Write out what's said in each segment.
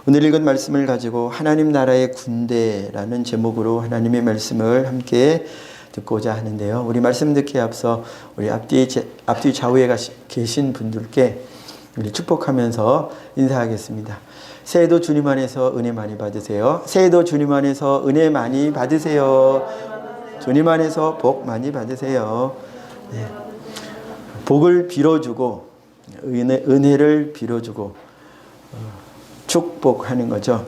오늘 읽은 말씀을 가지고 하나님 나라의 군대라는 제목으로 하나님의 말씀을 함께 듣고자 하는데요. 우리 말씀 듣기에 앞서 우리 앞뒤 좌우에 계신 분들께 우리 축복하면서 인사하겠습니다. 새해도 주님 안에서 은혜 많이 받으세요. 새해도 주님 안에서 은혜 많이 받으세요. 주님 안에서 복 많이 받으세요. 네. 복을 빌어주고 은혜를 빌어주고 축복하는 거죠.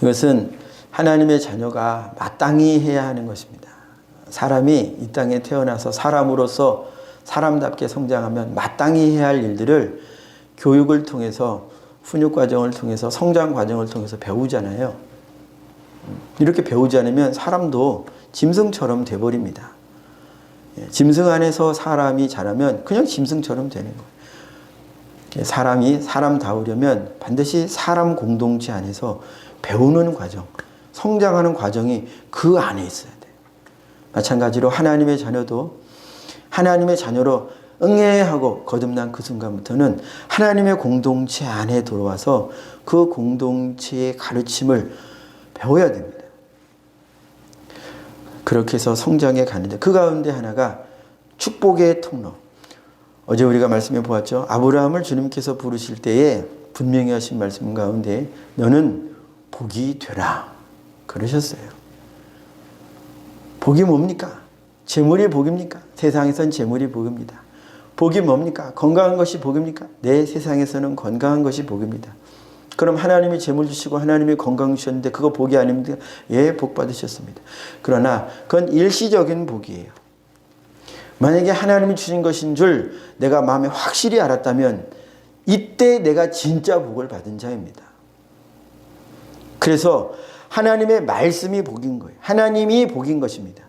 이것은 하나님의 자녀가 마땅히 해야 하는 것입니다. 사람이 이 땅에 태어나서 사람으로서 사람답게 성장하면 마땅히 해야 할 일들을 교육을 통해서 훈육 과정을 통해서 성장 과정을 통해서 배우잖아요. 이렇게 배우지 않으면 사람도 짐승처럼 돼버립니다. 짐승 안에서 사람이 자라면 그냥 짐승처럼 되는 거예요. 사람이 사람다우려면 반드시 사람 공동체 안에서 배우는 과정, 성장하는 과정이 그 안에 있어야 돼요. 마찬가지로 하나님의 자녀도 하나님의 자녀로 응애하고 거듭난 그 순간부터는 하나님의 공동체 안에 들어와서 그 공동체의 가르침을 배워야 됩니다. 그렇게 해서 성장해 가는데 그 가운데 하나가 축복의 통로. 어제 우리가 말씀해 보았죠. 아브라함을 주님께서 부르실 때에 분명히 하신 말씀 가운데 너는 복이 되라 그러셨어요. 복이 뭡니까? 재물이 복입니까? 세상에선 재물이 복입니다. 복이 뭡니까? 건강한 것이 복입니까? 네, 세상에서는 건강한 것이 복입니다. 그럼 하나님이 재물 주시고 하나님이 건강 주셨는데 그거 복이 아닙니까? 예, 복 받으셨습니다. 그러나 그건 일시적인 복이에요. 만약에 하나님이 주신 것인 줄 내가 마음에 확실히 알았다면 이때 내가 진짜 복을 받은 자입니다. 그래서 하나님의 말씀이 복인 거예요. 하나님이 복인 것입니다.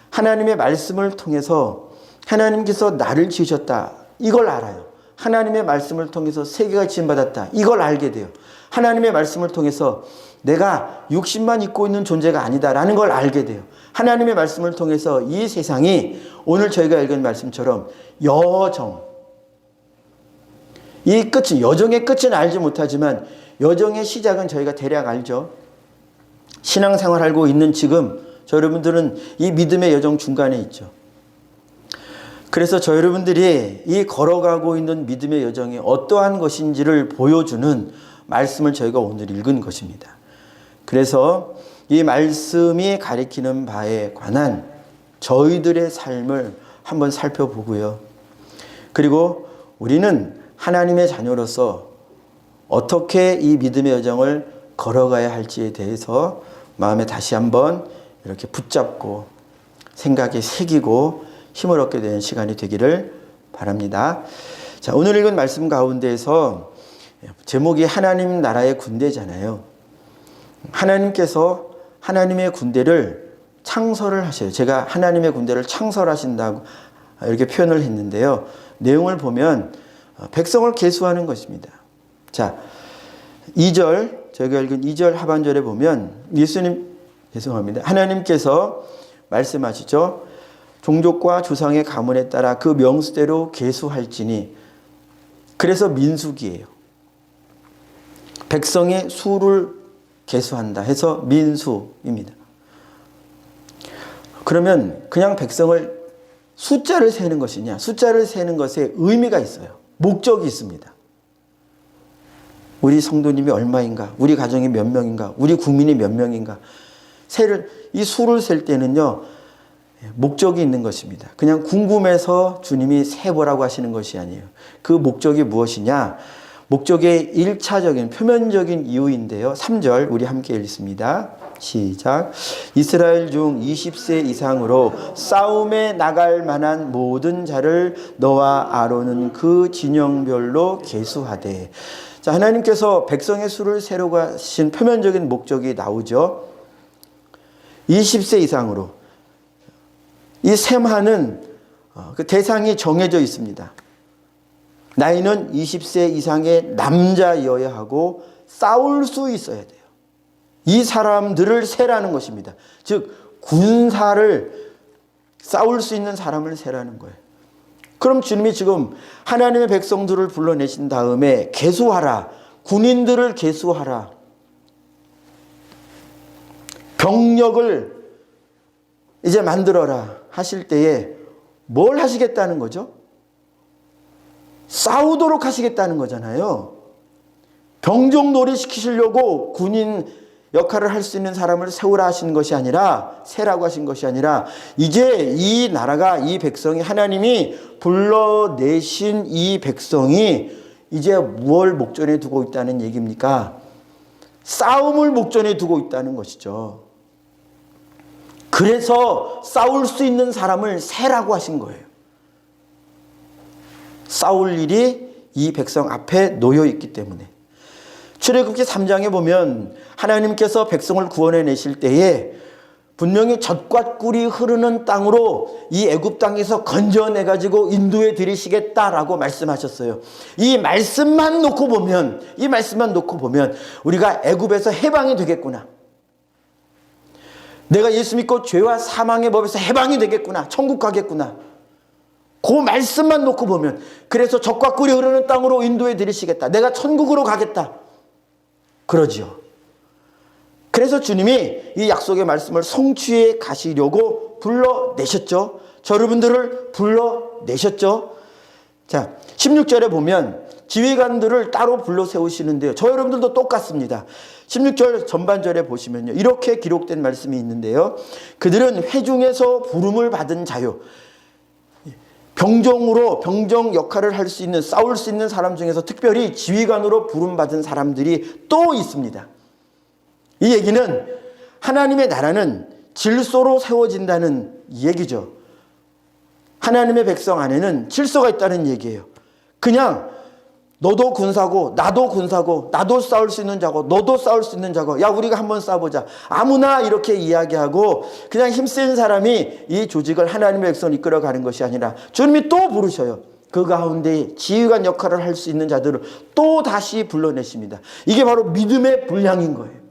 하나님의 말씀을 통해서 하나님께서 나를 지으셨다. 이걸 알아요. 하나님의 말씀을 통해서 세계가 지음받았다. 이걸 알게 돼요. 하나님의 말씀을 통해서 내가 육신만 입고 있는 존재가 아니다라는 걸 알게 돼요. 하나님의 말씀을 통해서 이 세상이 오늘 저희가 읽은 말씀처럼 여정의 끝은 알지 못하지만 여정의 시작은 저희가 대략 알죠. 신앙생활 하고 있는 지금 저 여러분들은 이 믿음의 여정 중간에 있죠. 그래서 저 여러분들이 이 걸어가고 있는 믿음의 여정이 어떠한 것인지를 보여주는 말씀을 저희가 오늘 읽은 것입니다. 그래서 이 말씀이 가리키는 바에 관한 저희들의 삶을 한번 살펴보고요. 그리고 우리는 하나님의 자녀로서 어떻게 이 믿음의 여정을 걸어가야 할지에 대해서 마음에 다시 한번 이렇게 붙잡고 생각에 새기고 힘을 얻게 되는 시간이 되기를 바랍니다. 자, 오늘 읽은 말씀 가운데에서 제목이 하나님 나라의 군대잖아요. 하나님께서 하나님의 군대를 창설을 하셔요. 제가 하나님의 군대를 창설하신다고 이렇게 표현을 했는데요. 내용을 보면 백성을 계수하는 것입니다. 자, 2절, 저희가 읽은 2절 하반절에 보면 하나님께서 말씀하시죠. 종족과 조상의 가문에 따라 그 명수대로 계수할지니. 그래서 민수기예요. 백성의 수를 계수한다 해서 민수입니다. 그러면 그냥 백성을 숫자를 세는 것이냐? 숫자를 세는 것에 의미가 있어요. 목적이 있습니다. 우리 성도님이 얼마인가? 우리 가정이 몇 명인가? 우리 국민이 몇 명인가? 이 수를 셀 때는요, 목적이 있는 것입니다. 그냥 궁금해서 주님이 세보라고 하시는 것이 아니에요. 그 목적이 무엇이냐? 목적의 1차적인 표면적인 이유인데요. 3절 우리 함께 읽습니다. 시작. 이스라엘 중 20세 이상으로 싸움에 나갈 만한 모든 자를 너와 아론은 그 진영별로 계수하되. 자, 하나님께서 백성의 수를 세려고 하신 표면적인 목적이 나오죠. 20세 이상으로. 이 셈하는 그 대상이 정해져 있습니다. 나이는 20세 이상의 남자여야 하고 싸울 수 있어야 돼요. 이 사람들을 세라는 것입니다. 즉 군사를 싸울 수 있는 사람을 세라는 거예요. 그럼 주님이 지금 하나님의 백성들을 불러내신 다음에 계수하라, 군인들을 계수하라. 병력을 이제 만들어라 하실 때에 뭘 하시겠다는 거죠? 싸우도록 하시겠다는 거잖아요. 병정놀이 시키시려고 군인 역할을 할 수 있는 사람을 세우라 하신 것이 아니라, 세라고 하신 것이 아니라, 이제 이 나라가, 이 백성이, 하나님이 불러내신 이 백성이 이제 무엇을 목전에 두고 있다는 얘기입니까? 싸움을 목전에 두고 있다는 것이죠. 그래서 싸울 수 있는 사람을 세라고 하신 거예요. 싸울 일이 이 백성 앞에 놓여 있기 때문에. 출애굽기 3장에 보면 하나님께서 백성을 구원해 내실 때에 분명히 젖과 꿀이 흐르는 땅으로 이 애굽 땅에서 건져내 가지고 인도해 드리시겠다라고 말씀하셨어요. 이 말씀만 놓고 보면 우리가 애굽에서 해방이 되겠구나. 내가 예수 믿고 죄와 사망의 법에서 해방이 되겠구나. 천국 가겠구나. 그 말씀만 놓고 보면, 그래서 젖과 꿀이 흐르는 땅으로 인도해 드리시겠다. 내가 천국으로 가겠다. 그러지요. 그래서 주님이 이 약속의 말씀을 성취해 가시려고 불러내셨죠. 저 여러분들을 불러내셨죠. 자, 16절에 보면 지휘관들을 따로 불러 세우시는데요. 저 여러분들도 똑같습니다. 16절 전반절에 보시면요, 이렇게 기록된 말씀이 있는데요. 그들은 회중에서 부름을 받은 자요. 병정으로 병정 역할을 할 수 있는, 싸울 수 있는 사람 중에서 특별히 지휘관으로 부름받은 사람들이 또 있습니다. 이 얘기는 하나님의 나라는 질서로 세워진다는 얘기죠. 하나님의 백성 안에는 질서가 있다는 얘기예요. 그냥 너도 군사고 나도 군사고, 나도 싸울 수 있는 자고 너도 싸울 수 있는 자고, 야 우리가 한번 싸워보자, 아무나 이렇게 이야기하고 그냥 힘센 사람이 이 조직을, 하나님의 백성을 이끌어가는 것이 아니라 주님이 또 부르셔요. 그 가운데 지휘관 역할을 할 수 있는 자들을 또 다시 불러내십니다. 이게 바로 믿음의 분량인 거예요.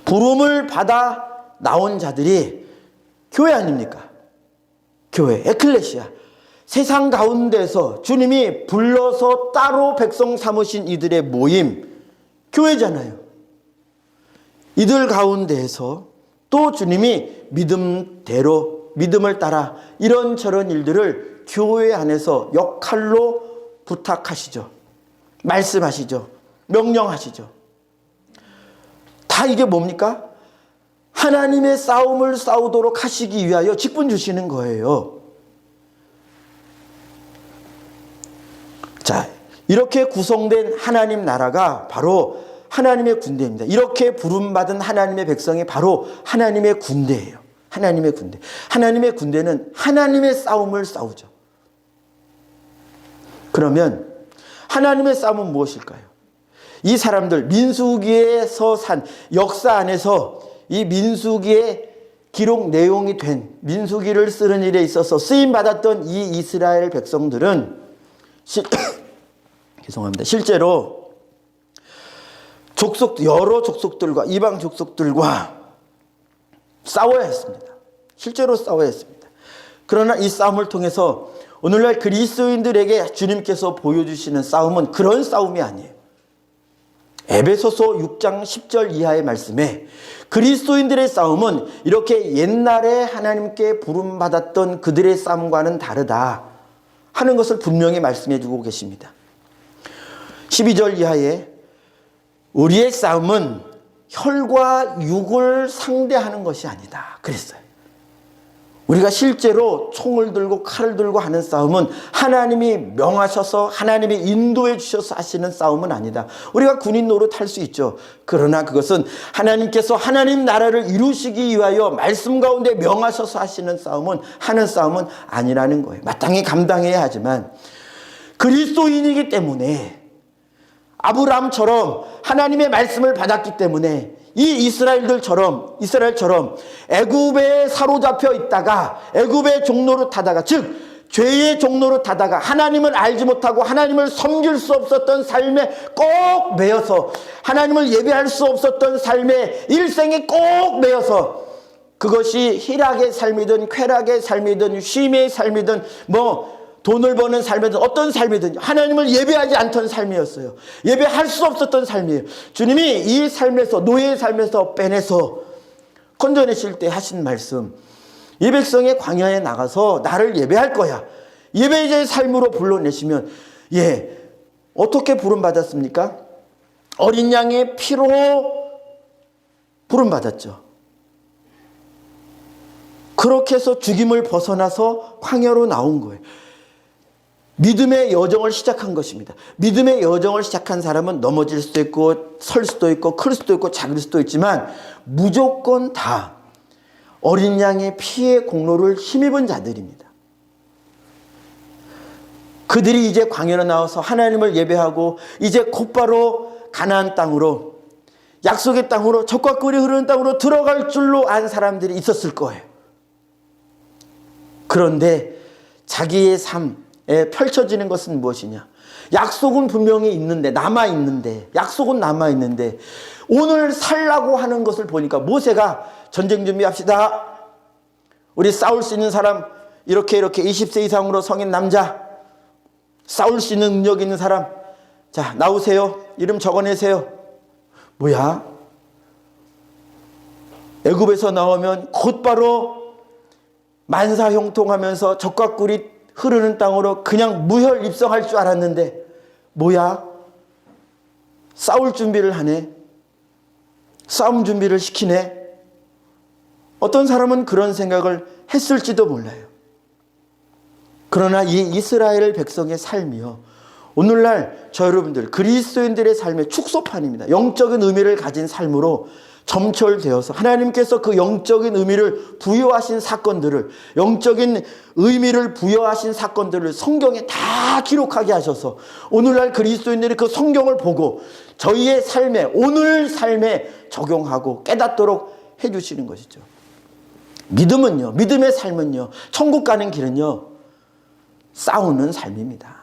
부름을 받아 나온 자들이 교회 아닙니까? 교회, 에클레시아. 세상 가운데서 주님이 불러서 따로 백성 삼으신 이들의 모임, 교회잖아요. 이들 가운데에서 또 주님이 믿음대로, 믿음을 따라 이런저런 일들을 교회 안에서 역할로 부탁하시죠. 말씀하시죠. 명령하시죠. 다 이게 뭡니까? 하나님의 싸움을 싸우도록 하시기 위하여 직분 주시는 거예요. 자, 이렇게 구성된 하나님 나라가 바로 하나님의 군대입니다. 이렇게 부름받은 하나님의 백성이 바로 하나님의 군대예요. 하나님의 군대. 하나님의 군대는 하나님의 싸움을 싸우죠. 그러면 하나님의 싸움은 무엇일까요? 이 사람들, 민수기에서 산 역사 안에서 이 민수기의 기록 내용이 된, 민수기를 쓰는 일에 있어서 쓰임받았던 이 이스라엘 백성들은 죄송합니다. 실제로 여러 족속들과, 이방 족속들과 싸워야 했습니다. 실제로 싸워야 했습니다. 그러나 이 싸움을 통해서 오늘날 그리스도인들에게 주님께서 보여주시는 싸움은 그런 싸움이 아니에요. 에베소서 6장 10절 이하의 말씀에 그리스도인들의 싸움은 이렇게 옛날에 하나님께 부름받았던 그들의 싸움과는 다르다 하는 것을 분명히 말씀해 주고 계십니다. 12절 이하에 우리의 싸움은 혈과 육을 상대하는 것이 아니다 그랬어요. 우리가 실제로 총을 들고 칼을 들고 하는 싸움은 하나님이 명하셔서, 하나님이 인도해 주셔서 하시는 싸움은 아니다. 우리가 군인 노릇할 수 있죠. 그러나 그것은 하나님께서 하나님 나라를 이루시기 위하여 말씀 가운데 명하셔서 하시는 하는 싸움은 아니라는 거예요. 마땅히 감당해야 하지만 그리스도인이기 때문에, 아브라함처럼 하나님의 말씀을 받았기 때문에 이 이스라엘처럼 애굽에 사로잡혀 있다가, 애굽의 종로로 타다가, 즉 죄의 종로로 타다가 하나님을 알지 못하고 하나님을 섬길 수 없었던 삶에 꼭 매여서, 하나님을 예배할 수 없었던 삶에 일생에 꼭 매여서, 그것이 희락의 삶이든 쾌락의 삶이든 쉼의 삶이든 돈을 버는 삶이든 어떤 삶이든 하나님을 예배하지 않던 삶이었어요. 예배할 수 없었던 삶이에요. 주님이 이 삶에서, 노예의 삶에서 빼내서 건져내실 때 하신 말씀, 이 백성의 광야에 나가서 나를 예배할 거야, 예배자의 삶으로 불러내시면, 어떻게 부름받았습니까? 어린 양의 피로 부름받았죠. 그렇게 해서 죽임을 벗어나서 광야로 나온 거예요. 믿음의 여정을 시작한 것입니다. 믿음의 여정을 시작한 사람은 넘어질 수도 있고 설 수도 있고 클 수도 있고 작을 수도 있지만 무조건 다 어린 양의 피의 공로를 힘입은 자들입니다. 그들이 이제 광야로 나와서 하나님을 예배하고 이제 곧바로 가나안 땅으로, 약속의 땅으로, 젖과 꿀이 흐르는 땅으로 들어갈 줄로 안 사람들이 있었을 거예요. 그런데 자기의 삶에 펼쳐지는 것은 무엇이냐? 약속은 분명히 있는데, 남아있는데, 약속은 남아있는데 오늘 살라고 하는 것을 보니까 모세가 전쟁 준비합시다, 우리 싸울 수 있는 사람 이렇게 20세 이상으로 성인 남자, 싸울 수 있는 능력 있는 사람, 자 나오세요, 이름 적어내세요. 뭐야? 애굽에서 나오면 곧바로 만사형통하면서 젖과 꿀이 흐르는 땅으로 그냥 무혈 입성할 줄 알았는데 뭐야? 싸울 준비를 하네. 싸움 준비를 시키네. 어떤 사람은 그런 생각을 했을지도 몰라요. 그러나 이 이스라엘 백성의 삶이요, 오늘날 저 여러분들 그리스도인들의 삶의 축소판입니다. 영적인 의미를 가진 삶으로 점철되어서 하나님께서 그 영적인 의미를 부여하신 사건들을, 영적인 의미를 부여하신 사건들을 성경에 다 기록하게 하셔서 오늘날 그리스도인들이 그 성경을 보고 저희의 삶에, 오늘 삶에 적용하고 깨닫도록 해주시는 것이죠. 믿음은요, 믿음의 삶은요, 천국 가는 길은요, 싸우는 삶입니다.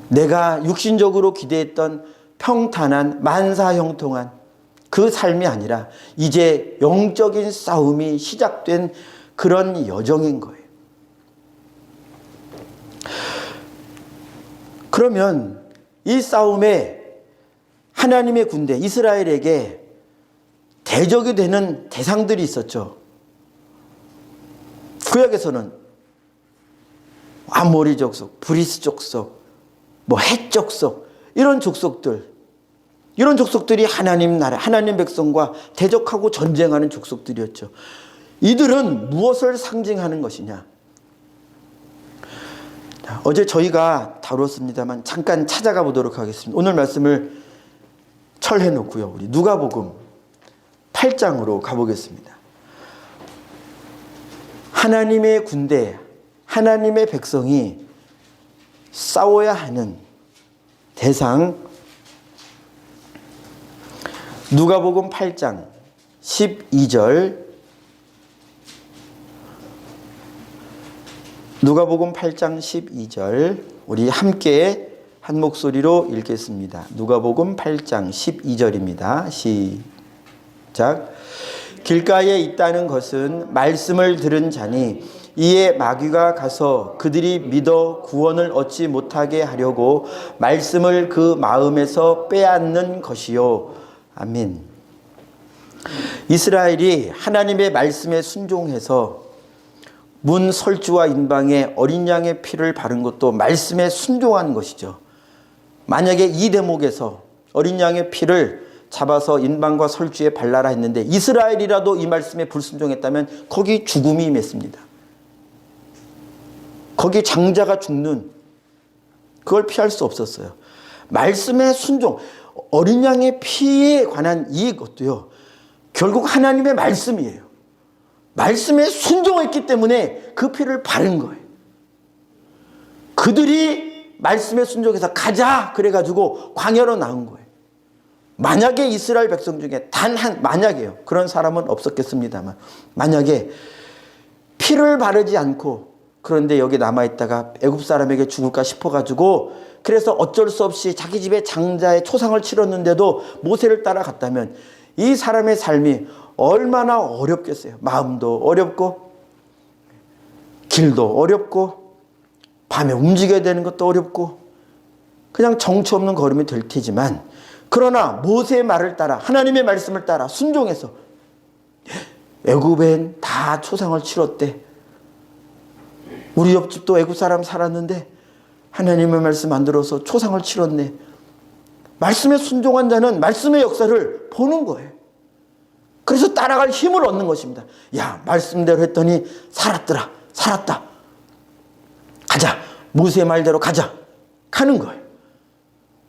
내가 육신적으로 기대했던 평탄한 만사형통한 그 삶이 아니라 이제 영적인 싸움이 시작된 그런 여정인 거예요. 그러면 이 싸움에 하나님의 군대 이스라엘에게 대적이 되는 대상들이 있었죠. 구약에서는 아모리 족속, 브리스 족속, 헷 족속, 이런 족속들이 하나님 나라, 하나님 백성과 대적하고 전쟁하는 족속들이었죠. 이들은 무엇을 상징하는 것이냐? 어제 저희가 다뤘습니다만 잠깐 찾아가 보도록 하겠습니다. 오늘 말씀을 철해 놓고요, 우리 누가복음 8장으로 가보겠습니다. 하나님의 군대, 하나님의 백성이 싸워야 하는 대상, 누가복음 8장 12절, 누가복음 8장 12절 우리 함께 한 목소리로 읽겠습니다. 누가복음 8장 12절입니다. 시작. 길가에 있다는 것은 말씀을 들은 자니 이에 마귀가 가서 그들이 믿어 구원을 얻지 못하게 하려고 말씀을 그 마음에서 빼앗는 것이요. 아멘. 이스라엘이 하나님의 말씀에 순종해서 문 설주와 인방에 어린 양의 피를 바른 것도 말씀에 순종한 것이죠. 만약에 이 대목에서 어린 양의 피를 잡아서 인방과 설주에 발라라 했는데 이스라엘이라도 이 말씀에 불순종했다면 거기 죽음이 임했습니다. 거기 장자가 죽는, 그걸 피할 수 없었어요. 말씀의 순종, 어린 양의 피에 관한 이것도요, 결국 하나님의 말씀이에요. 말씀에 순종했기 때문에 그 피를 바른 거예요. 그들이 말씀에 순종해서 가자 그래가지고 광야로 나온 거예요. 만약에 이스라엘 백성 중에 만약에요, 그런 사람은 없었겠습니다만, 만약에 피를 바르지 않고 그런데 여기 남아있다가 애굽 사람에게 죽을까 싶어가지고 그래서 어쩔 수 없이 자기 집에 장자의 초상을 치렀는데도 모세를 따라갔다면 이 사람의 삶이 얼마나 어렵겠어요. 마음도 어렵고 길도 어렵고 밤에 움직여야 되는 것도 어렵고 그냥 정처 없는 걸음이 될 테지만, 그러나 모세의 말을 따라, 하나님의 말씀을 따라 순종해서 애굽엔 다 초상을 치렀대. 우리 옆집도 애굽 사람 살았는데 하나님의 말씀 안 들어서 초상을 치렀네. 말씀에 순종한 자는 말씀의 역사를 보는 거예요. 그래서 따라갈 힘을 얻는 것입니다. 야, 말씀대로 했더니 살았더라. 살았다. 가자. 모세의 말대로 가자. 가는 거예요.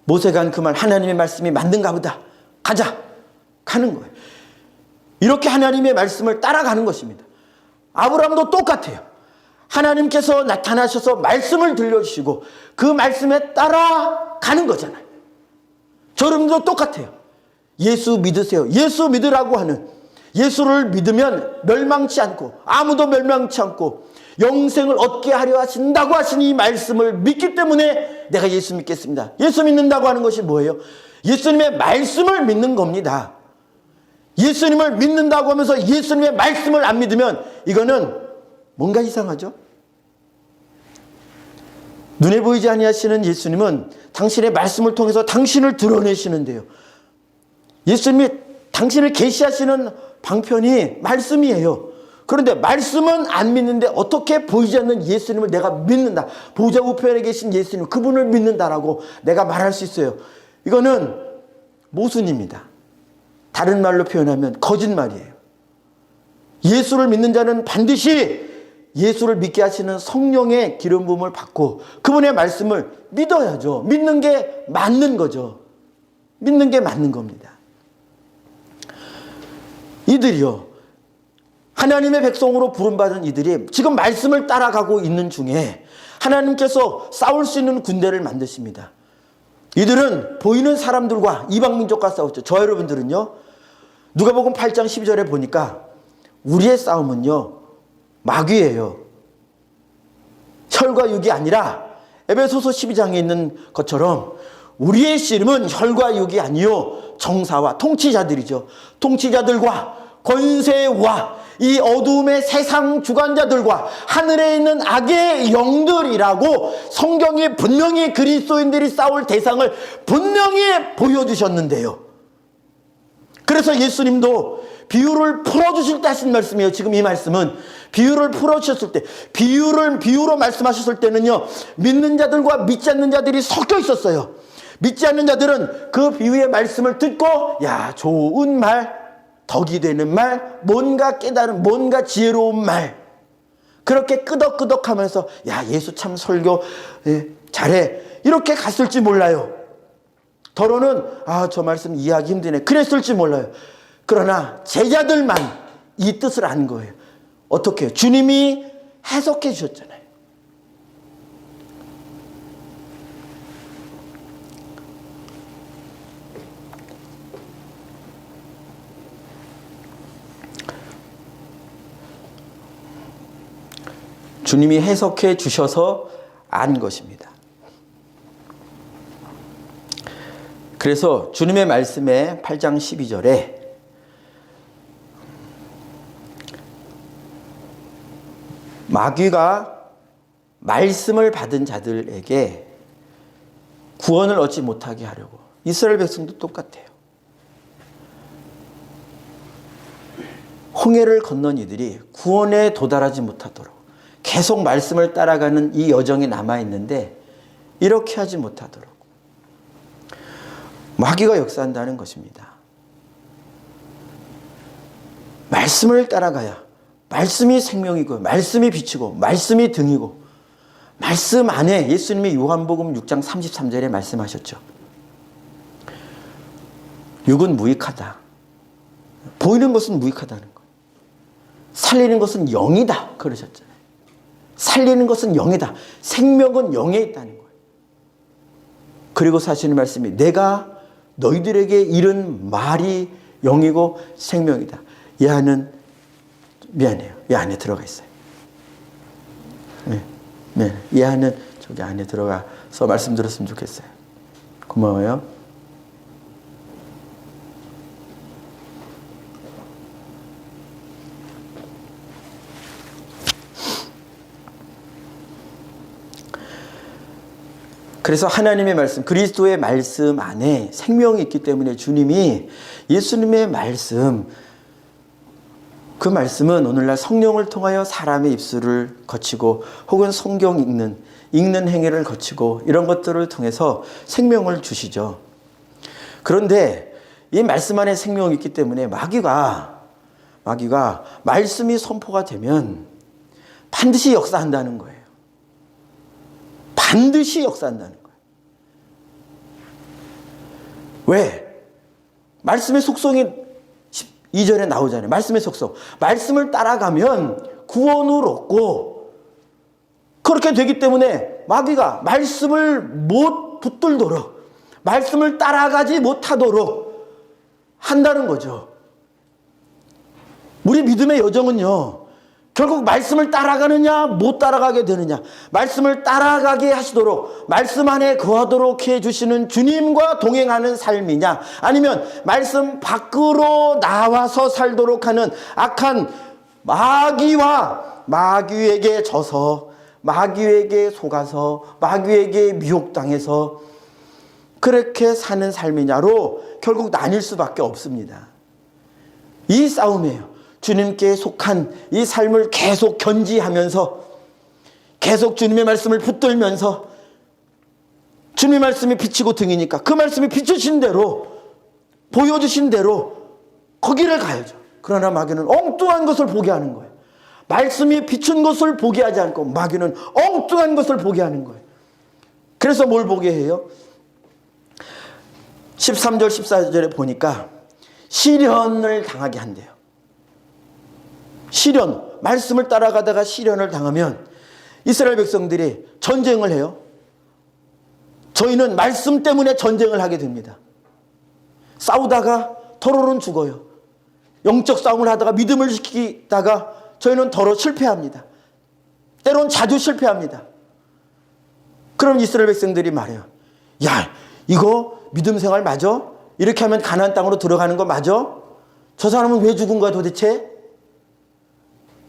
모세가 한 그 말, 하나님의 말씀이 맞는가 보다. 가자. 가는 거예요. 이렇게 하나님의 말씀을 따라가는 것입니다. 아브라함도 똑같아요. 하나님께서 나타나셔서 말씀을 들려주시고 그 말씀에 따라가는 거잖아요. 여러분도 똑같아요. 예수 믿으세요. 예수 믿으라고 하는, 예수를 믿으면 멸망치 않고 아무도 멸망치 않고 영생을 얻게 하려 하신다고 하신 이 말씀을 믿기 때문에 내가 예수 믿겠습니다. 예수 믿는다고 하는 것이 뭐예요? 예수님의 말씀을 믿는 겁니다. 예수님을 믿는다고 하면서 예수님의 말씀을 안 믿으면 이거는 뭔가 이상하죠? 눈에 보이지 아니하시는 예수님은 당신의 말씀을 통해서 당신을 드러내시는데요. 예수님이 당신을 계시하시는 방편이 말씀이에요. 그런데 말씀은 안 믿는데 어떻게 보이지 않는 예수님을 내가 믿는다. 보좌 우편에 계신 예수님, 그분을 믿는다라고 내가 말할 수 있어요. 이거는 모순입니다. 다른 말로 표현하면 거짓말이에요. 예수를 믿는 자는 반드시 예수를 믿게 하시는 성령의 기름 부음을 받고 그분의 말씀을 믿어야죠. 믿는 게 맞는 거죠. 믿는 게 맞는 겁니다. 이들이요, 하나님의 백성으로 부름받은 이들이 지금 말씀을 따라가고 있는 중에 하나님께서 싸울 수 있는 군대를 만드십니다. 이들은 보이는 사람들과 이방민족과 싸웠죠. 저 여러분들은요, 누가복음 8장 12절에 보니까 우리의 싸움은요 마귀예요. 혈과 육이 아니라 에베소서 12장에 있는 것처럼 우리의 씨름은 혈과 육이 아니요 정사와 통치자들이죠. 통치자들과 권세와 이 어두움의 세상 주관자들과 하늘에 있는 악의 영들이라고 성경이 분명히 그리스도인들이 싸울 대상을 분명히 보여주셨는데요. 그래서 예수님도 비유를 풀어주실 때 하신 말씀이에요. 지금 이 말씀은 비유를 풀어주셨을 때, 비유로 말씀하셨을 때는요, 믿는 자들과 믿지 않는 자들이 섞여 있었어요. 믿지 않는 자들은 그 비유의 말씀을 듣고, 야, 좋은 말, 덕이 되는 말, 뭔가 깨달은, 뭔가 지혜로운 말, 그렇게 끄덕끄덕 하면서, 야, 예수 참 설교 잘해, 이렇게 갔을지 몰라요. 더러는, 아, 저 말씀 이해하기 힘드네, 그랬을지 몰라요. 그러나 제자들만 이 뜻을 안 거예요. 어떻게 해요? 주님이 해석해 주셨잖아요. 주님이 해석해 주셔서 안 것입니다. 그래서 주님의 말씀에 8장 12절에 마귀가 말씀을 받은 자들에게 구원을 얻지 못하게 하려고, 이스라엘 백성도 똑같아요. 홍해를 건넌 이들이 구원에 도달하지 못하도록 계속 말씀을 따라가는 이 여정이 남아있는데 이렇게 하지 못하도록 마귀가 역사한다는 것입니다. 말씀을 따라가야 말씀이 생명이고 말씀이 빛이고 말씀이 등이고, 말씀 안에 예수님이 요한복음 6장 33절에 말씀하셨죠. 육은 무익하다. 보이는 것은 무익하다는 거예요. 살리는 것은 영이다 그러셨잖아요. 살리는 것은 영이다. 생명은 영에 있다는 거예요. 그리고 사시는 말씀이 내가 너희들에게 이른 말이 영이고 생명이다. 이 안은, 미안해요, 이 안에 들어가 있어요. 네. 이 안은 저기 안에 들어가서 말씀 들었으면 좋겠어요. 고마워요. 그래서 하나님의 말씀, 그리스도의 말씀 안에 생명이 있기 때문에 주님이 예수님의 말씀, 그 말씀은 오늘날 성령을 통하여 사람의 입술을 거치고 혹은 성경 읽는 행위를 거치고 이런 것들을 통해서 생명을 주시죠. 그런데 이 말씀 안에 생명이 있기 때문에 마귀가 말씀이 선포가 되면 반드시 역사한다는 거예요. 반드시 역사한다는 거예요. 왜? 말씀의 속성이 2절에 나오잖아요. 말씀의 속성. 말씀을 따라가면 구원을 얻고, 그렇게 되기 때문에 마귀가 말씀을 못 붙들도록, 말씀을 따라가지 못하도록 한다는 거죠. 우리 믿음의 여정은요, 결국 말씀을 따라가느냐 못 따라가게 되느냐, 말씀을 따라가게 하시도록 말씀 안에 거하도록 해주시는 주님과 동행하는 삶이냐, 아니면 말씀 밖으로 나와서 살도록 하는 악한 마귀와 마귀에게 져서, 마귀에게 속아서, 마귀에게 미혹당해서 그렇게 사는 삶이냐로 결국 나뉠 수밖에 없습니다. 이 싸움이에요. 주님께 속한 이 삶을 계속 견지하면서, 계속 주님의 말씀을 붙들면서, 주님의 말씀이 빛이고 등이니까 그 말씀이 비추신 대로, 보여주신 대로 거기를 가야죠. 그러나 마귀는 엉뚱한 것을 보게 하는 거예요. 말씀이 비춘 것을 보게 하지 않고 마귀는 엉뚱한 것을 보게 하는 거예요. 그래서 뭘 보게 해요? 13절 14절에 보니까 시련을 당하게 한대요. 시련, 말씀을 따라가다가 시련을 당하면 이스라엘 백성들이 전쟁을 해요. 저희는 말씀 때문에 전쟁을 하게 됩니다. 싸우다가 더러는 죽어요. 영적 싸움을 하다가 믿음을 지키다가 저희는 더러 실패합니다. 때론 자주 실패합니다. 그럼 이스라엘 백성들이 말해요. 야, 이거 믿음 생활 맞아? 이렇게 하면 가나안 땅으로 들어가는 거 맞아? 저 사람은 왜 죽은 거야 도대체?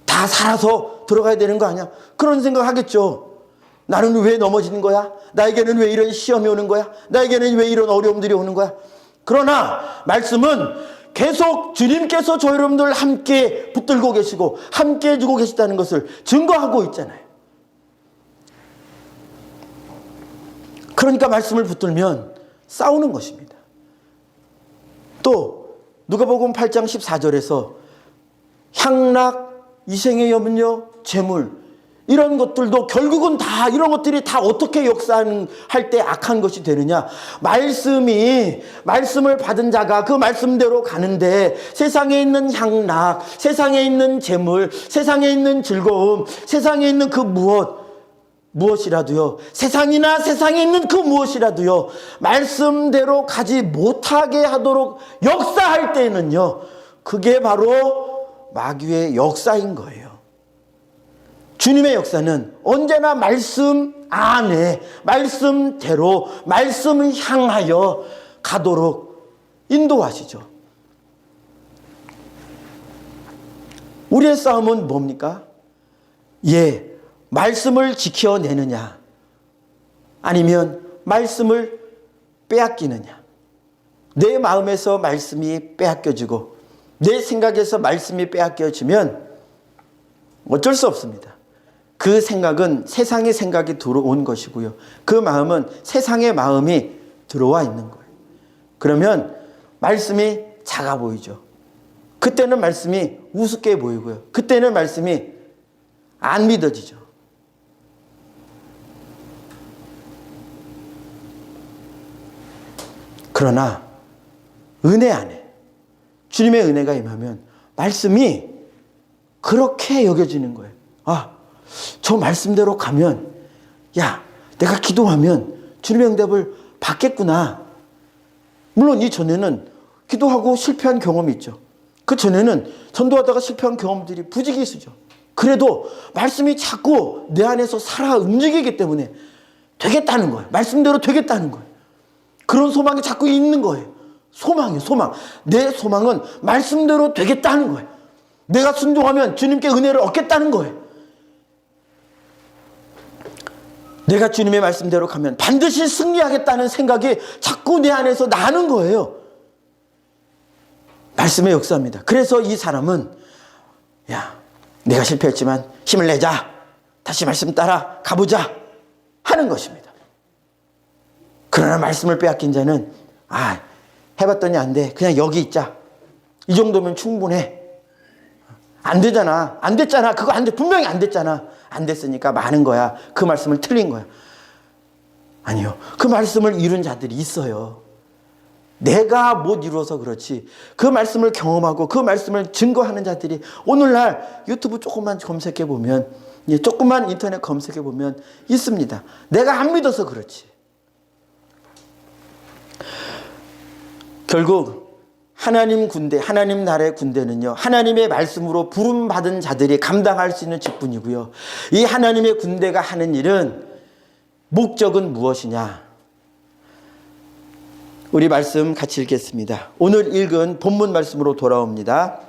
다 살아서 들어가야 되는 거 아니야? 그런 생각 하겠죠. 나는 왜 넘어지는 거야? 나에게는 왜 이런 시험이 오는 거야? 나에게는 왜 이런 어려움들이 오는 거야? 그러나 말씀은 계속 주님께서 저 여러분들 함께 붙들고 계시고 함께 해주고 계시다는 것을 증거하고 있잖아요. 그러니까 말씀을 붙들면 싸우는 것입니다. 또 누가복음 8장 14절에서 향락, 이생의 염려, 재물, 이런 것들도 결국은 다, 이런 것들이 다 어떻게 역사할 때 악한 것이 되느냐? 말씀을 받은 자가 그 말씀대로 가는데 세상에 있는 향락, 세상에 있는 재물, 세상에 있는 즐거움, 세상에 있는 그 무엇이라도요, 세상이나 세상에 있는 그 무엇이라도요, 말씀대로 가지 못하게 하도록 역사할 때는요, 그게 바로 마귀의 역사인 거예요. 주님의 역사는 언제나 말씀 안에, 말씀대로, 말씀을 향하여 가도록 인도하시죠. 우리의 싸움은 뭡니까? 말씀을 지켜내느냐, 아니면 말씀을 빼앗기느냐. 내 마음에서 말씀이 빼앗겨지고 내 생각에서 말씀이 빼앗겨지면 어쩔 수 없습니다. 그 생각은 세상의 생각이 들어온 것이고요. 그 마음은 세상의 마음이 들어와 있는 거예요. 그러면 말씀이 작아 보이죠. 그때는 말씀이 우습게 보이고요. 그때는 말씀이 안 믿어지죠. 그러나 은혜 안에 주님의 은혜가 임하면 말씀이 그렇게 여겨지는 거예요. 아, 저 말씀대로 가면, 야, 내가 기도하면 주님의 응답을 받겠구나. 물론 이전에는 기도하고 실패한 경험이 있죠. 그 전에는 전도하다가 실패한 경험들이 부지기수죠. 그래도 말씀이 자꾸 내 안에서 살아 움직이기 때문에 되겠다는 거예요. 말씀대로 되겠다는 거예요. 그런 소망이 자꾸 있는 거예요. 소망이에요, 소망. 내 소망은 말씀대로 되겠다는 거예요. 내가 순종하면 주님께 은혜를 얻겠다는 거예요. 내가 주님의 말씀대로 가면 반드시 승리하겠다는 생각이 자꾸 내 안에서 나는 거예요. 말씀의 역사입니다. 그래서 이 사람은 내가 실패했지만 힘을 내자. 다시 말씀 따라 가보자 하는 것입니다. 그러나 말씀을 빼앗긴 자는 해봤더니 안 돼. 그냥 여기 있자. 이 정도면 충분해. 안 되잖아. 안 됐잖아. 그거 안 돼. 분명히 안 됐잖아. 안 됐으니까 많은 거야. 그 말씀을 틀린 거야. 아니요. 그 말씀을 이룬 자들이 있어요. 내가 못 이루어서 그렇지. 그 말씀을 경험하고 그 말씀을 증거하는 자들이 오늘날 유튜브 조금만 검색해 보면, 조금만 인터넷 검색해 보면 있습니다. 내가 안 믿어서 그렇지. 결국 하나님 군대, 하나님 나라의 군대는요, 하나님의 말씀으로 부름받은 자들이 감당할 수 있는 직분이고요. 이 하나님의 군대가 하는 일은 목적은 무엇이냐? 우리 말씀 같이 읽겠습니다. 오늘 읽은 본문 말씀으로 돌아옵니다.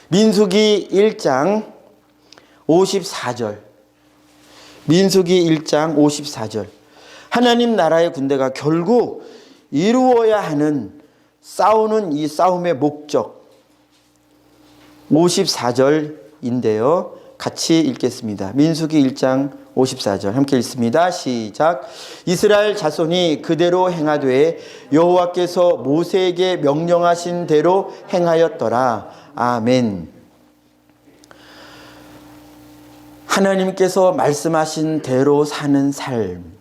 민수기 1장 54절. 민수기 1장 54절. 하나님 나라의 군대가 결국 이루어야 하는 싸우는 이 싸움의 목적 54절인데요. 같이 읽겠습니다. 민수기 1장 54절 함께 읽습니다. 시작. 이스라엘 자손이 그대로 행하되 여호와께서 모세에게 명령하신 대로 행하였더라. 아멘. 하나님께서 말씀하신 대로 사는 삶.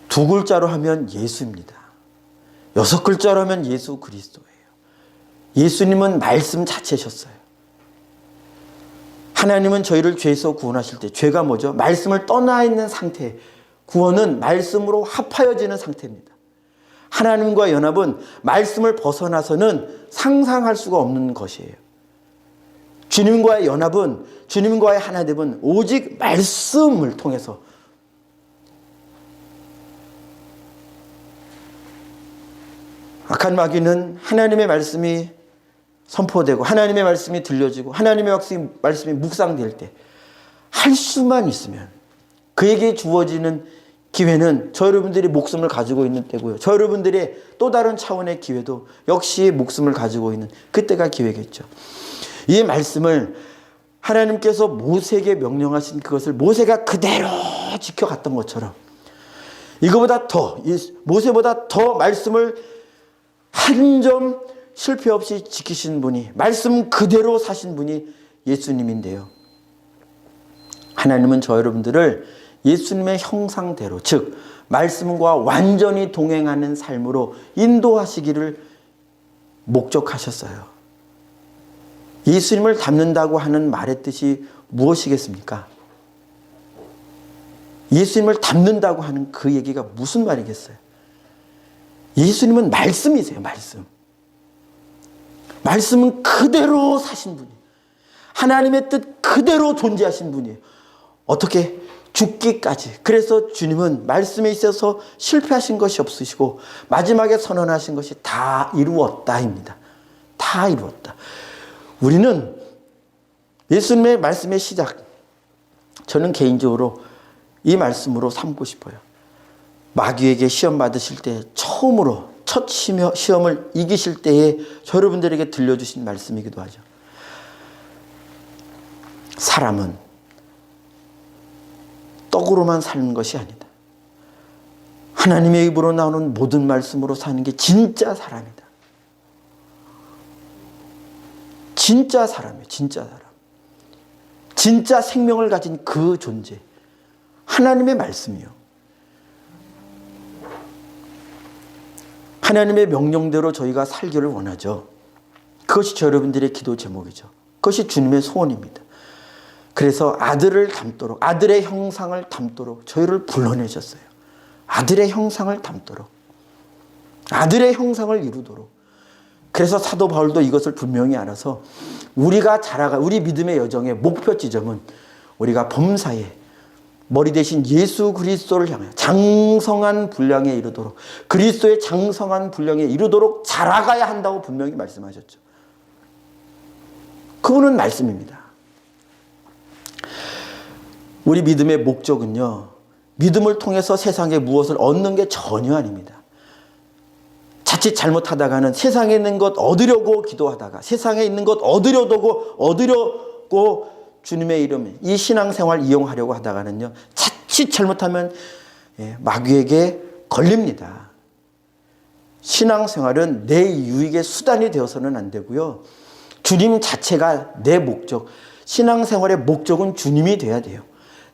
두 글자로 하면 예수입니다. 6글자로 하면 예수 그리스도예요. 예수님은 말씀 자체셨어요. 하나님은 저희를 죄에서 구원하실 때, 죄가 뭐죠? 말씀을 떠나 있는 상태. 구원은 말씀으로 합하여지는 상태입니다. 하나님과 연합은 말씀을 벗어나서는 상상할 수가 없는 것이에요. 주님과의 연합은, 주님과의 하나됨은 오직 말씀을 통해서, 악한 마귀는 하나님의 말씀이 선포되고 하나님의 말씀이 들려지고 하나님의 말씀이 묵상될 때 할 수만 있으면 그에게 주어지는 기회는 저 여러분들이 목숨을 가지고 있는 때고요. 저 여러분들의 또 다른 차원의 기회도 역시 목숨을 가지고 있는 그때가 기회겠죠. 이 말씀을 하나님께서 모세에게 명령하신 그것을 모세가 그대로 지켜갔던 것처럼 이거보다 더, 모세보다 더 말씀을 한 점 실패 없이 지키신 분이, 말씀 그대로 사신 분이 예수님인데요. 하나님은 저 여러분들을 예수님의 형상대로, 즉 말씀과 완전히 동행하는 삶으로 인도하시기를 목적하셨어요. 예수님을 닮는다고 하는 말의 뜻이 무엇이겠습니까? 예수님을 닮는다고 하는 그 얘기가 무슨 말이겠어요? 예수님은 말씀이세요. 말씀. 말씀은 그대로 사신 분이에요. 하나님의 뜻 그대로 존재하신 분이에요. 어떻게? 죽기까지. 그래서 주님은 말씀에 있어서 실패하신 것이 없으시고 마지막에 선언하신 것이 다 이루었다입니다. 다 이루었다. 우리는 예수님의 말씀의 시작, 저는 개인적으로 이 말씀으로 삼고 싶어요. 마귀에게 시험 받으실 때 처음으로 첫 시험을 이기실 때에 저 여러분들에게 들려주신 말씀이기도 하죠. 사람은 떡으로만 사는 것이 아니다. 하나님의 입으로 나오는 모든 말씀으로 사는 게 진짜 사람이다. 진짜 사람이에요. 진짜 사람. 진짜 생명을 가진 그 존재. 하나님의 말씀이요. 하나님의 명령대로 저희가 살기를 원하죠. 그것이 저 여러분들의 기도 제목이죠. 그것이 주님의 소원입니다. 그래서 아들을 닮도록, 아들의 형상을 닮도록 저희를 불러내셨어요. 아들의 형상을 닮도록, 아들의 형상을 이루도록. 그래서 사도 바울도 이것을 분명히 알아서 우리가 자라가, 우리 믿음의 여정의 목표 지점은 우리가 범사에 머리 대신 예수 그리스도를 향하여 장성한 분량에 이르도록, 그리스도의 장성한 분량에 이르도록 자라가야 한다고 분명히 말씀하셨죠. 그분은 말씀입니다. 우리 믿음의 목적은요, 믿음을 통해서 세상에 무엇을 얻는 게 전혀 아닙니다. 자칫 잘못하다가는 세상에 있는 것 얻으려고 기도하다가 세상에 있는 것 얻으려고 주님의 이름, 이 신앙생활 이용하려고 하다가는요, 자칫 잘못하면 마귀에게 걸립니다. 신앙생활은 내 유익의 수단이 되어서는 안 되고요. 주님 자체가 내 목적, 신앙생활의 목적은 주님이 돼야 돼요.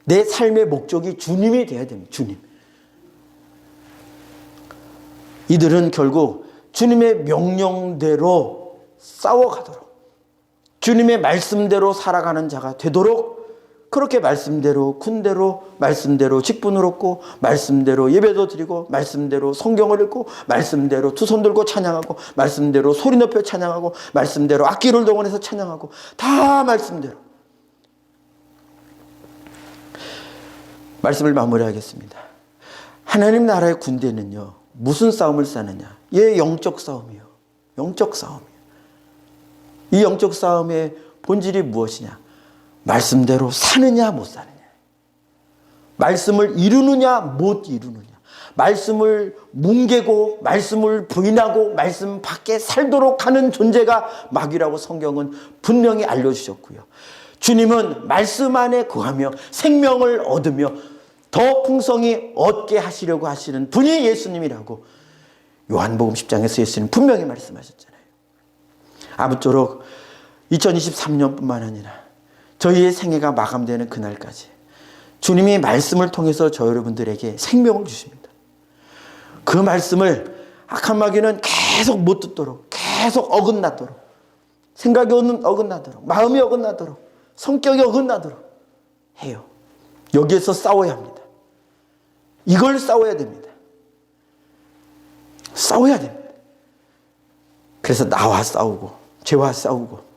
내 삶의 목적이 주님이 돼야 됩니다. 주님. 이들은 결국 주님의 명령대로 싸워가도록, 주님의 말씀대로 살아가는 자가 되도록, 그렇게 말씀대로 군대로 말씀대로 직분을 얻고 말씀대로 예배도 드리고 말씀대로 성경을 읽고 말씀대로 두 손 들고 찬양하고 말씀대로 소리 높여 찬양하고 말씀대로 악기를 동원해서 찬양하고, 다 말씀대로. 말씀을 마무리하겠습니다. 하나님 나라의 군대는요, 무슨 싸움을 싸느냐? 영적 싸움이요. 영적 싸움이요. 이 영적 싸움의 본질이 무엇이냐? 말씀대로 사느냐 못 사느냐, 말씀을 이루느냐 못 이루느냐, 말씀을 뭉개고 말씀을 부인하고 말씀 밖에 살도록 하는 존재가 마귀라고 성경은 분명히 알려주셨고요. 주님은 말씀 안에 거하며 생명을 얻으며 더 풍성히 얻게 하시려고 하시는 분이 예수님이라고 요한복음 10장에서 예수님 분명히 말씀하셨잖아요. 아무쪼록 2023년뿐만 아니라 저희의 생애가 마감되는 그날까지 주님이 말씀을 통해서 저 여러분들에게 생명을 주십니다. 그 말씀을 악한 마귀는 계속 못 듣도록, 계속 어긋나도록, 생각이 어긋나도록, 마음이 어긋나도록, 성격이 어긋나도록 해요. 여기에서 싸워야 합니다. 이걸 싸워야 됩니다. 싸워야 됩니다. 그래서 나와 싸우고 죄와 싸우고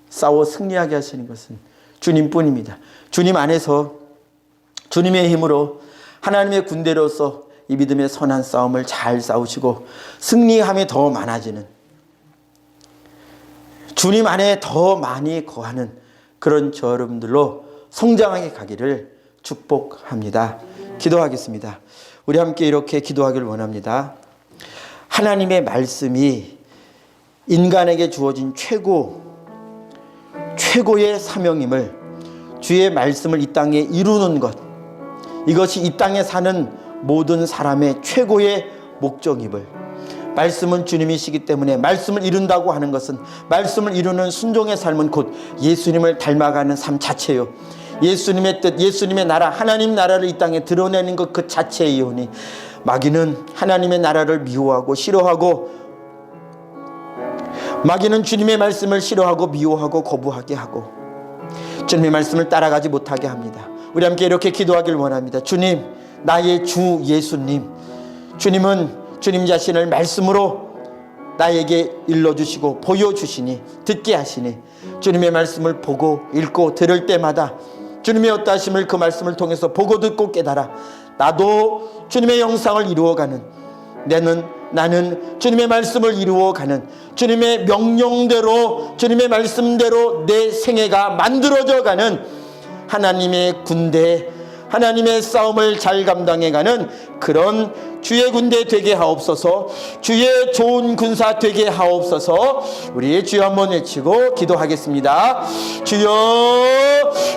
싸워 승리하게 하시는 것은 주님뿐입니다. 주님 안에서 주님의 힘으로 하나님의 군대로서 이 믿음의 선한 싸움을 잘 싸우시고 승리함이 더 많아지는, 주님 안에 더 많이 거하는 그런 저 여러분들로 성장하게 가기를 축복합니다. 기도하겠습니다. 우리 함께 이렇게 기도하기를 원합니다. 하나님의 말씀이 인간에게 주어진 최고의 사명임을, 주의 말씀을 이 땅에 이루는 것, 이것이 이 땅에 사는 모든 사람의 최고의 목적임을, 말씀은 주님이시기 때문에 말씀을 이룬다고 하는 것은, 말씀을 이루는 순종의 삶은 곧 예수님을 닮아가는 삶 자체요, 예수님의 뜻, 예수님의 나라, 하나님 나라를 이 땅에 드러내는 것 그 자체이오니, 마귀는 하나님의 나라를 미워하고 싫어하고, 마귀는 주님의 말씀을 싫어하고 미워하고 거부하게 하고 주님의 말씀을 따라가지 못하게 합니다. 우리 함께 이렇게 기도하길 원합니다. 주님, 나의 주 예수님, 주님은 주님 자신을 말씀으로 나에게 일러주시고 보여주시니, 듣게 하시니, 주님의 말씀을 보고 읽고 들을 때마다 주님의 어떠하심을 그 말씀을 통해서 보고 듣고 깨달아 나도 주님의 영상을 이루어가는, 나는 주님의 말씀을 이루어가는, 주님의 명령대로 주님의 말씀대로 내 생애가 만들어져가는 하나님의 군대, 하나님의 싸움을 잘 감당해가는 그런 주의 군대 되게 하옵소서. 주의 좋은 군사 되게 하옵소서. 우리 주여 한번 외치고 기도하겠습니다. 주여.